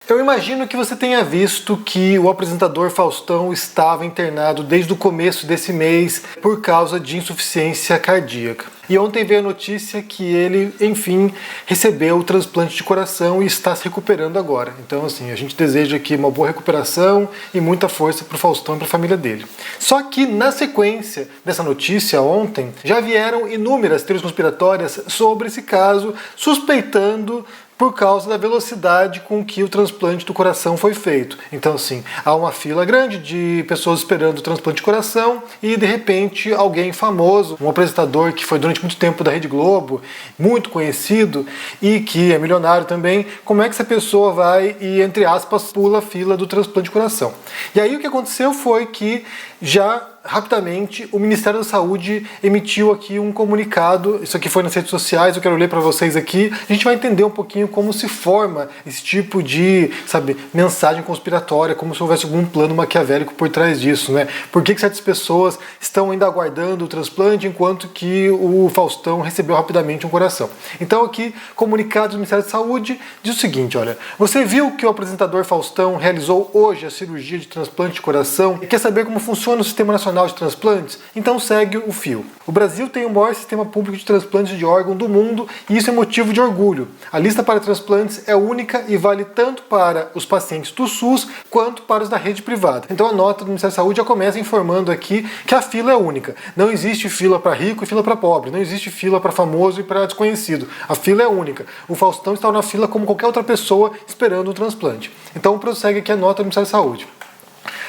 Eu imagino que você tenha visto que o apresentador Faustão estava internado desde o começo desse mês por causa de insuficiência cardíaca. E ontem veio a notícia que ele, enfim, recebeu o transplante de coração e está se recuperando agora. Então, assim, a gente deseja aqui uma boa recuperação e muita força para o Faustão e para a família dele. Só que, na sequência dessa notícia ontem, já vieram inúmeras teorias conspiratórias sobre esse caso, suspeitando por causa da velocidade com que o transplante do coração foi feito. Então, assim, há uma fila grande de pessoas esperando o transplante de coração e, de repente, alguém famoso, um apresentador que foi durante muito tempo da Rede Globo, muito conhecido e que é milionário também, como é que essa pessoa vai e, entre aspas, pula a fila do transplante de coração? E aí o que aconteceu foi que já rapidamente o Ministério da Saúde emitiu aqui um comunicado, isso aqui foi nas redes sociais, eu quero ler para vocês aqui, a gente vai entender um pouquinho como se forma esse tipo de, mensagem conspiratória, como se houvesse algum plano maquiavélico por trás disso, né? Por que certas pessoas estão ainda aguardando o transplante enquanto que o Faustão recebeu rapidamente um coração? Então aqui, comunicado do Ministério da Saúde diz o seguinte, olha, você viu que o apresentador Faustão realizou hoje a cirurgia de transplante de coração e quer saber como funciona o Sistema Nacional de Transplantes? Então segue o fio. O Brasil tem o maior sistema público de transplantes de órgão do mundo e isso é motivo de orgulho. A lista para transplantes é única e vale tanto para os pacientes do SUS quanto para os da rede privada. Então a nota do Ministério da Saúde já começa informando aqui que a fila é única. Não existe fila para rico e fila para pobre. Não existe fila para famoso e para desconhecido. A fila é única. O Faustão está na fila como qualquer outra pessoa esperando um transplante. Então prossegue aqui a nota do Ministério da Saúde.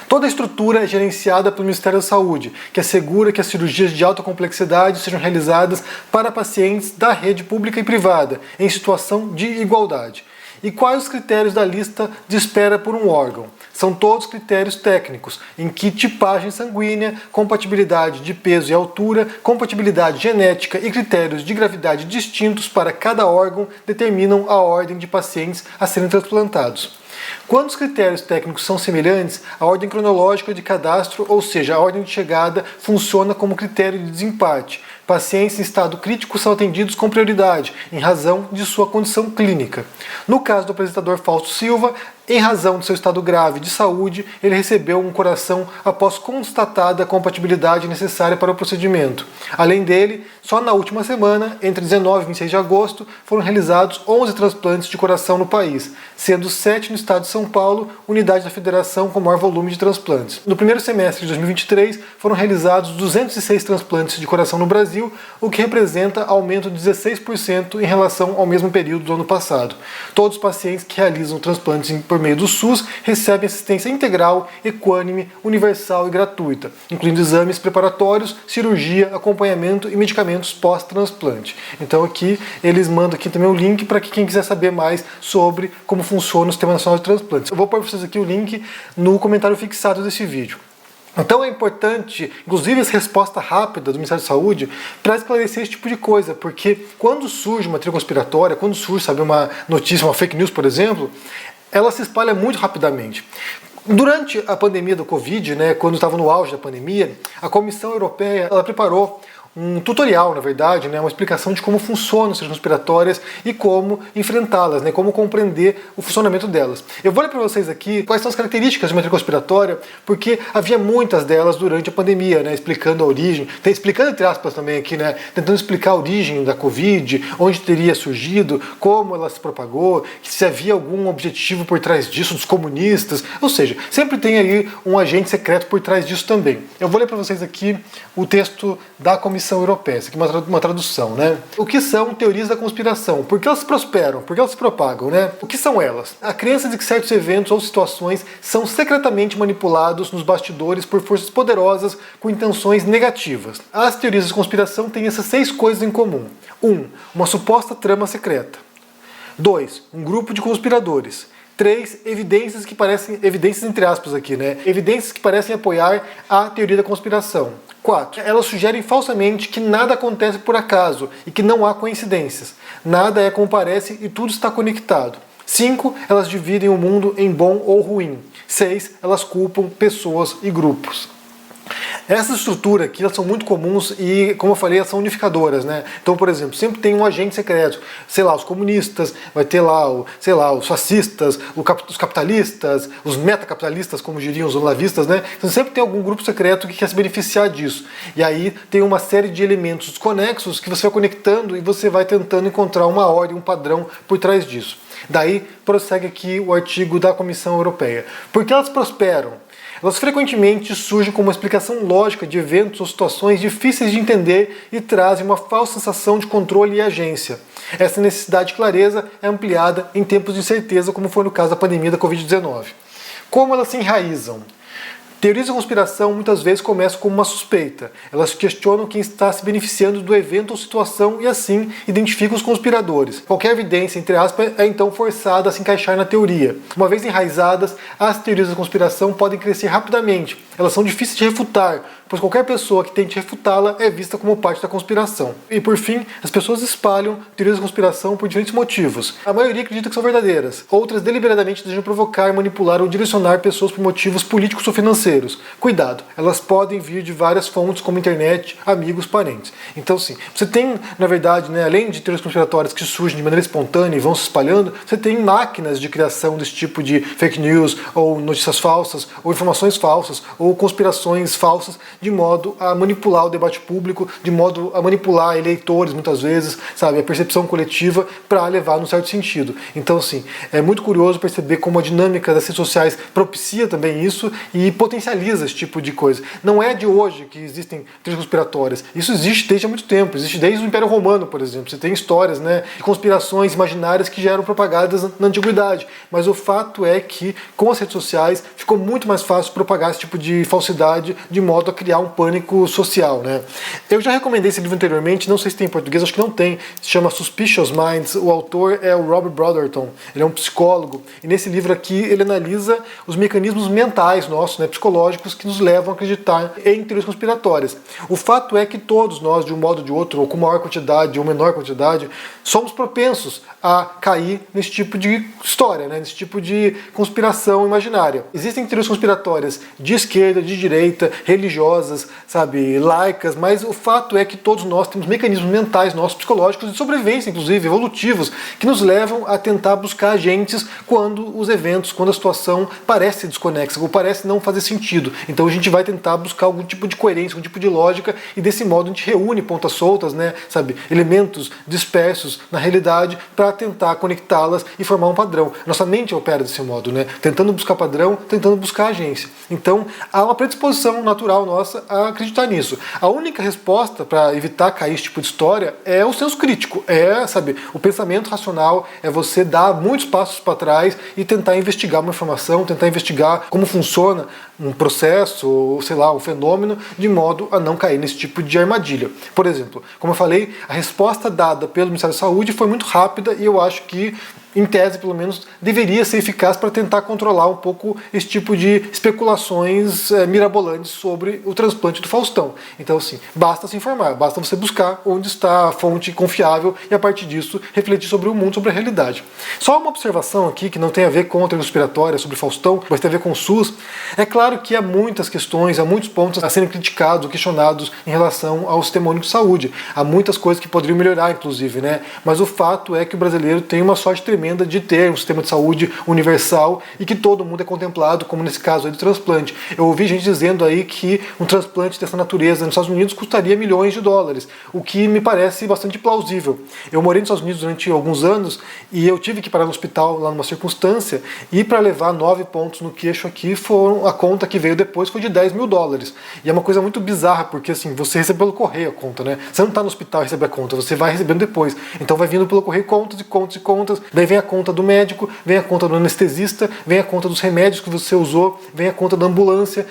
Toda a estrutura é gerenciada pelo Ministério da Saúde, que assegura que as cirurgias de alta complexidade sejam realizadas para pacientes da rede pública e privada, em situação de igualdade. E quais os critérios da lista de espera por um órgão? São todos critérios técnicos, em que tipagem sanguínea, compatibilidade de peso e altura, compatibilidade genética e critérios de gravidade distintos para cada órgão determinam a ordem de pacientes a serem transplantados. Quando os critérios técnicos são semelhantes, a ordem cronológica de cadastro, ou seja, a ordem de chegada, funciona como critério de desempate. Pacientes em estado crítico são atendidos com prioridade, em razão de sua condição clínica. No caso do apresentador Fausto Silva, em razão de seu estado grave de saúde, ele recebeu um coração após constatada a compatibilidade necessária para o procedimento. Além dele, só na última semana, entre 19 e 26 de agosto, foram realizados 11 transplantes de coração no país, sendo 7 no estado de São Paulo, unidade da federação com maior volume de transplantes. No primeiro semestre de 2023, foram realizados 206 transplantes de coração no Brasil, o que representa aumento de 16% em relação ao mesmo período do ano passado. Todos os pacientes que realizam transplantes por meio do SUS recebem assistência integral, equânime, universal e gratuita, incluindo exames preparatórios, cirurgia, acompanhamento e medicamentos pós-transplante. Então aqui eles mandam aqui também o link para quem quiser saber mais sobre como funciona o Sistema Nacional de Transplantes. Eu vou pôr para vocês aqui o link no comentário fixado desse vídeo. Então é importante, inclusive, essa resposta rápida do Ministério da Saúde para esclarecer esse tipo de coisa, porque quando surge uma teoria conspiratória, quando surge, uma notícia, uma fake news, por exemplo, ela se espalha muito rapidamente. Durante a pandemia do Covid, quando estava no auge da pandemia, a Comissão Europeia ela preparou um tutorial, na verdade, uma explicação de como funcionam as teorias conspiratórias e como enfrentá-las, como compreender o funcionamento delas. Eu vou ler para vocês aqui quais são as características de uma teoria conspiratória, porque havia muitas delas durante a pandemia, explicando a origem, explicando entre aspas também aqui, tentando explicar a origem da Covid, onde teria surgido, como ela se propagou, se havia algum objetivo por trás disso dos comunistas, ou seja, sempre tem aí um agente secreto por trás disso também. Eu vou ler para vocês aqui o texto da Comissão Europeia, isso aqui é uma tradução, O que são teorias da conspiração? Por que elas prosperam? Por que elas se propagam, O que são elas? A crença de que certos eventos ou situações são secretamente manipulados nos bastidores por forças poderosas com intenções negativas. As teorias da conspiração têm essas 6 coisas em comum. 1. Uma suposta trama secreta. 2. Um grupo de conspiradores. 3. Evidências que parecem, evidências entre aspas aqui, evidências que parecem apoiar a teoria da conspiração. 4. Elas sugerem falsamente que nada acontece por acaso e que não há coincidências. Nada é como parece e tudo está conectado. 5. Elas dividem o mundo em bom ou ruim. 6. Elas culpam pessoas e grupos. Essas estruturas aqui, elas são muito comuns e, como eu falei, elas são unificadoras, né? Então, por exemplo, sempre tem um agente secreto, sei lá, os comunistas, vai ter lá, sei lá, os fascistas, os capitalistas, os metacapitalistas, como diriam os olavistas, né? Então sempre tem algum grupo secreto que quer se beneficiar disso. E aí tem uma série de elementos desconexos que você vai conectando e você vai tentando encontrar uma ordem, um padrão por trás disso. Daí prossegue aqui o artigo da Comissão Europeia. Por que elas prosperam? Elas frequentemente surgem como uma explicação lógica de eventos ou situações difíceis de entender e trazem uma falsa sensação de controle e agência. Essa necessidade de clareza é ampliada em tempos de incerteza, como foi no caso da pandemia da Covid-19. Como elas se enraizam? Teorias da conspiração muitas vezes começam como uma suspeita. Elas questionam quem está se beneficiando do evento ou situação e assim identificam os conspiradores. Qualquer evidência, entre aspas, é então forçada a se encaixar na teoria. Uma vez enraizadas, as teorias da conspiração podem crescer rapidamente. Elas são difíceis de refutar, pois qualquer pessoa que tente refutá-la é vista como parte da conspiração. E por fim, as pessoas espalham teorias da conspiração por diferentes motivos. A maioria acredita que são verdadeiras. Outras deliberadamente desejam provocar, manipular ou direcionar pessoas por motivos políticos ou financeiros. Cuidado, elas podem vir de várias fontes como internet, amigos, parentes. Então sim, você tem, na verdade, né, além de teorias conspiratórias que surgem de maneira espontânea e vão se espalhando, você tem máquinas de criação desse tipo de fake news, ou notícias falsas, ou informações falsas, ou conspirações falsas, de modo a manipular o debate público, de modo a manipular eleitores, muitas vezes, sabe, a percepção coletiva, para levar num certo sentido. Então, assim, é muito curioso perceber como a dinâmica das redes sociais propicia também isso e potencializa esse tipo de coisa. Não é de hoje que existem teorias conspiratórias. Isso existe desde há muito tempo. Existe desde o Império Romano, por exemplo. Você tem histórias, né, de conspirações imaginárias que já eram propagadas na antiguidade. Mas o fato é que, com as redes sociais, ficou muito mais fácil propagar esse tipo de falsidade, de modo a criar um pânico social, né? Eu já recomendei esse livro anteriormente, não sei se tem em português, acho que não tem. Se chama Suspicious Minds. O autor é o Robert Brotherton. Ele é um psicólogo. E nesse livro aqui, ele analisa os mecanismos mentais nossos, né, psicológicos, que nos levam a acreditar em teorias conspiratórias. O fato é que todos nós, de um modo ou de outro, ou com maior quantidade ou menor quantidade, somos propensos a cair nesse tipo de história, né, nesse tipo de conspiração imaginária. Existem teorias conspiratórias de esquerda, de direita, religiosas, sabe, laicas, mas o fato é que todos nós temos mecanismos mentais nossos, psicológicos, de sobrevivência, inclusive, evolutivos, que nos levam a tentar buscar agentes quando os eventos, quando a situação parece desconexa, ou parece não fazer sentido. Então a gente vai tentar buscar algum tipo de coerência, algum tipo de lógica, e desse modo a gente reúne pontas soltas, né, sabe, elementos dispersos na realidade para tentar conectá-las e formar um padrão. Nossa mente opera desse modo, né, tentando buscar padrão, tentando buscar agência. Então há uma predisposição natural nossa a acreditar nisso. A única resposta para evitar cair esse tipo de história é o senso crítico, sabe, o pensamento racional, é você dar muitos passos para trás e tentar investigar uma informação, tentar investigar como funciona um processo, ou sei lá, um fenômeno, de modo a não cair nesse tipo de armadilha. Por exemplo, como eu falei, a resposta dada pelo Ministério da Saúde foi muito rápida e eu acho que, em tese, pelo menos, deveria ser eficaz para tentar controlar um pouco esse tipo de especulações mirabolantes sobre o transplante do Faustão. Então, assim, basta se informar, basta você buscar onde está a fonte confiável e, a partir disso, refletir sobre o mundo, sobre a realidade. Só uma observação aqui, que não tem a ver com a teoria conspiratória sobre Faustão, mas tem a ver com o SUS. É claro que há muitas questões, há muitos pontos a serem criticados ou questionados em relação ao Sistema Único de Saúde. Há muitas coisas que poderiam melhorar, inclusive, né? Mas o fato é que o brasileiro tem uma sorte tremenda de ter um sistema de saúde universal e que todo mundo é contemplado, como nesse caso aí do transplante. Eu ouvi gente dizendo aí que um transplante dessa natureza nos Estados Unidos custaria milhões de dólares, o que me parece bastante plausível. Eu morei nos Estados Unidos durante alguns anos e eu tive que parar no hospital lá numa circunstância e para levar 9 pontos no queixo aqui, a conta que veio depois foi de 10 mil dólares. E é uma coisa muito bizarra, porque assim, você recebe pelo correio a conta, né? Você não está no hospital e recebe a conta, você vai recebendo depois. Então vai vindo pelo correio contas e contas e contas, daí vem a conta do médico, vem a conta do anestesista, vem a conta dos remédios que você usou, vem a conta da ambulância,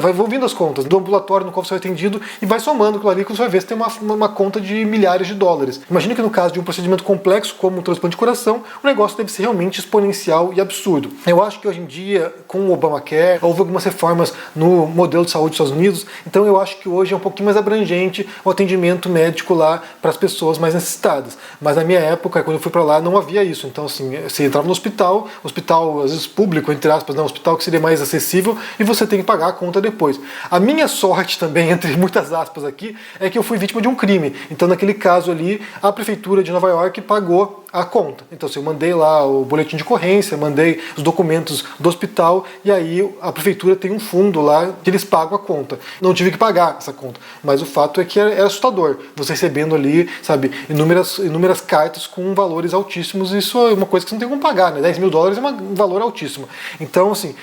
vai ouvindo as contas do ambulatório no qual você foi atendido e vai somando aquilo ali que você vai ver se tem uma conta de milhares de dólares. Imagina que no caso de um procedimento complexo como um transplante de coração, o negócio deve ser realmente exponencial e absurdo. Eu acho que hoje em dia, com o Obamacare, houve algumas reformas no modelo de saúde dos Estados Unidos, então eu acho que hoje é um pouquinho mais abrangente o atendimento médico lá para as pessoas mais necessitadas. Mas na minha época, quando eu fui para lá, não havia isso. Então, assim, você entrava no hospital às vezes público, entre aspas, um hospital que seria mais acessível, e você tem que pagar a conta depois. A minha sorte também, entre muitas aspas aqui, é que eu fui vítima de um crime. Então, naquele caso ali, a prefeitura de Nova York pagou a conta. Então, assim, eu mandei lá o boletim de ocorrência, mandei os documentos do hospital, e aí a prefeitura tem um fundo lá que eles pagam a conta. Não tive que pagar essa conta, mas o fato é que é assustador. Você recebendo ali, sabe, inúmeras cartas com valores altíssimos, isso é uma coisa que você não tem como pagar, né? $10.000 é um valor altíssimo. Então, assim,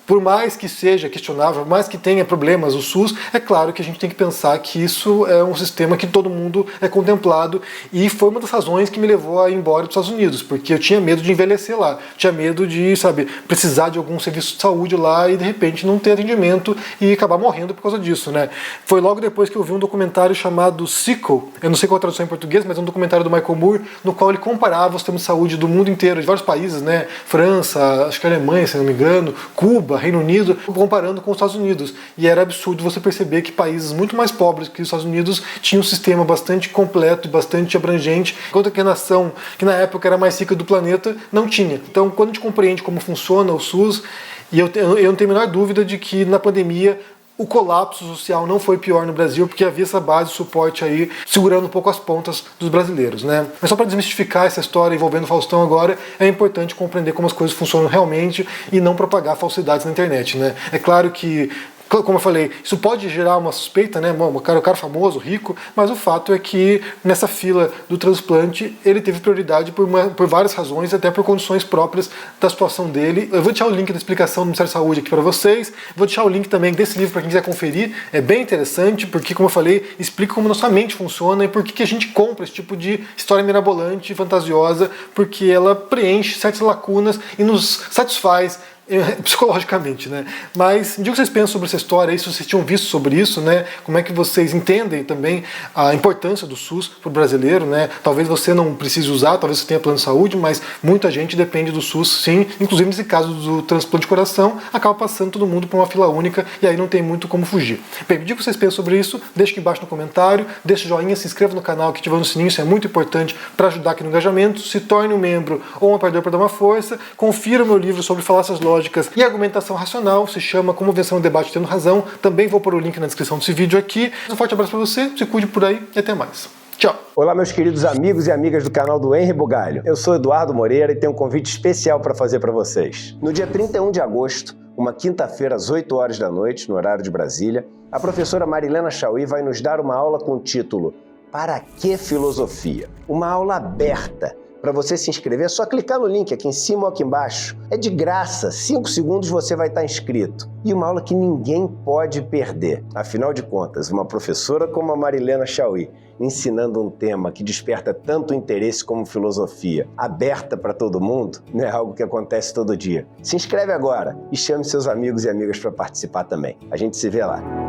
por mais que seja questionável, por mais que tenha problemas o SUS, é claro que a gente tem que pensar que isso é um sistema que todo mundo é contemplado, e foi uma das razões que me levou a ir embora dos Estados Unidos, porque eu tinha medo de envelhecer lá, tinha medo de, sabe, precisar de algum serviço de saúde lá e de repente não ter atendimento e acabar morrendo por causa disso, né? Foi logo depois que eu vi um documentário chamado Sickle, eu não sei qual a tradução em português, mas é um documentário do Michael Moore, no qual ele comparava os sistemas de saúde do mundo inteiro, de vários países, né? França, acho que Alemanha, se não me engano, Cuba, Reino Unido, comparando com os Estados Unidos. E era absurdo você perceber que países muito mais pobres que os Estados Unidos tinham um sistema bastante completo e bastante abrangente, enquanto que a nação, que na época era mais rica do planeta, não tinha. Então, quando a gente compreende como funciona o SUS, e eu não tenho a menor dúvida de que na pandemia o colapso social não foi pior no Brasil, porque havia essa base de suporte aí, segurando um pouco as pontas dos brasileiros, né? Mas só para desmistificar essa história envolvendo o Faustão agora, é importante compreender como as coisas funcionam realmente e não propagar falsidades na internet, né? É claro que, como eu falei, isso pode gerar uma suspeita, né? O cara famoso, rico, mas o fato é que nessa fila do transplante ele teve prioridade por várias razões, até por condições próprias da situação dele. Eu vou deixar o link da explicação do Ministério da Saúde aqui para vocês, vou deixar o link também desse livro para quem quiser conferir, é bem interessante, porque, como eu falei, explica como nossa mente funciona e por que a gente compra esse tipo de história mirabolante, fantasiosa, porque ela preenche certas lacunas e nos satisfaz psicologicamente, né? Mas diga o que vocês pensam sobre essa história aí, se vocês tinham visto sobre isso, né? Como é que vocês entendem também a importância do SUS para o brasileiro, né? Talvez você não precise usar, talvez você tenha plano de saúde, mas muita gente depende do SUS, sim. Inclusive nesse caso do transplante de coração, acaba passando todo mundo por uma fila única e aí não tem muito como fugir. Bem, diga o que vocês pensam sobre isso, deixe aqui embaixo no comentário, deixe o joinha, se inscreva no canal, ative o sininho, isso é muito importante para ajudar aqui no engajamento, se torne um membro ou um apoiador para dar uma força, confira o meu livro sobre falácias lógicas e argumentação racional, se chama Como Vencer um Debate Tendo Razão. Também vou pôr o link na descrição desse vídeo aqui. Um forte abraço para você, se cuide por aí e até mais. Tchau! Olá, meus queridos amigos e amigas do canal do Henry Bugalho. Eu sou Eduardo Moreira e tenho um convite especial para fazer para vocês. No dia 31 de agosto, uma quinta-feira às 8 horas da noite, no horário de Brasília, a professora Marilena Chauí vai nos dar uma aula com o título Para que Filosofia? Uma aula aberta. Para você se inscrever, é só clicar no link aqui em cima ou aqui embaixo. É de graça, 5 segundos você vai estar inscrito. E uma aula que ninguém pode perder. Afinal de contas, uma professora como a Marilena Chauí, ensinando um tema que desperta tanto interesse como filosofia, aberta para todo mundo, não é algo que acontece todo dia. Se inscreve agora e chame seus amigos e amigas para participar também. A gente se vê lá.